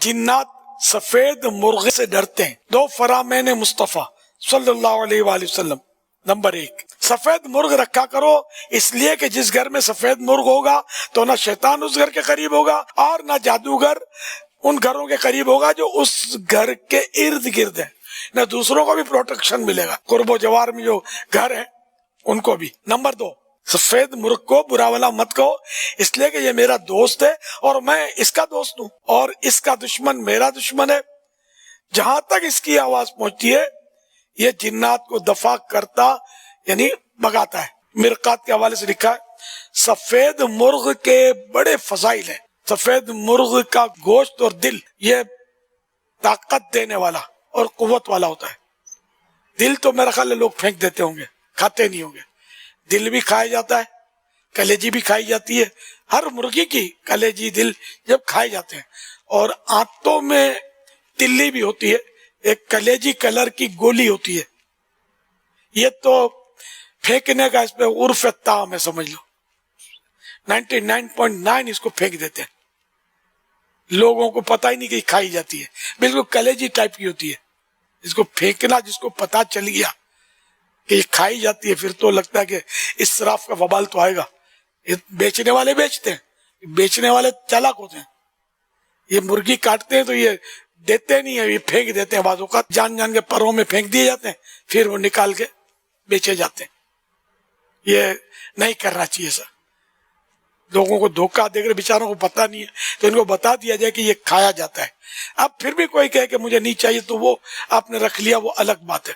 جنات سفید مرغے سے ڈرتے ہیں. دو فرامین مصطفیٰ صلی اللہ علیہ وآلہ وسلم. نمبر 1، سفید مرغ رکھا کرو، اس لیے کہ جس گھر میں سفید مرغ ہوگا تو نہ شیطان اس گھر کے قریب ہوگا اور نہ جادوگر ان گھروں کے قریب ہوگا جو اس گھر کے ارد گرد ہیں، نہ دوسروں کو بھی پروٹیکشن ملے گا، قرب و جوار میں جو گھر ہیں ان کو بھی. نمبر 2، سفید مرغ کو برا والا مت کہو، اس لیے کہ یہ میرا دوست ہے اور میں اس کا دوست ہوں اور اس کا دشمن میرا دشمن ہے. جہاں تک اس کی آواز پہنچتی ہے یہ جنات کو دفع کرتا یعنی بگاتا ہے. مرقات کے حوالے سے لکھا ہے سفید مرغ کے بڑے فضائل ہیں. سفید مرغ کا گوشت اور دل یہ طاقت دینے والا اور قوت والا ہوتا ہے. دل تو میرا خیال ہے لوگ پھینک دیتے ہوں گے، کھاتے نہیں ہوں گے. دل بھی کھایا جاتا ہے، کلیجی بھی کھائی جاتی ہے. ہر مرغی کی کلیجی دل جب کھائے جاتے ہیں. اور آنتوں میں تلی بھی ہوتی ہے، ایک کلیجی کلر کی گولی ہوتی ہے. یہ تو پھینکنے کا اس پہ عرف تام ہے، سمجھ لو 99.9 اس کو پھینک دیتے ہیں. لوگوں کو پتہ ہی نہیں کہ کھائی جاتی ہے، بالکل کلیجی ٹائپ کی ہوتی ہے. اس کو پھینکنا جس کو پتہ چل گیا کہ یہ کھائی جاتی ہے پھر تو لگتا ہے کہ اسراف کا وبال تو آئے گا. یہ بیچنے والے بیچتے ہیں، بیچنے والے چالاک ہوتے ہیں. یہ مرغی کاٹتے ہیں تو یہ دیتے نہیں ہیں، یہ پھینک دیتے ہیں. بعض اوقات جان جان کے پروں میں پھینک دیے جاتے ہیں، پھر وہ نکال کے بیچے جاتے ہیں. یہ نہیں کرنا چاہیے سر. لوگوں کو دھوکہ دے کر بیچاروں کو پتہ نہیں ہے تو ان کو بتا دیا جائے کہ یہ کھایا جاتا ہے. اب پھر بھی کوئی کہے کہ مجھے نہیں چاہیے تو وہ آپ نے رکھ لیا، وہ الگ بات ہے.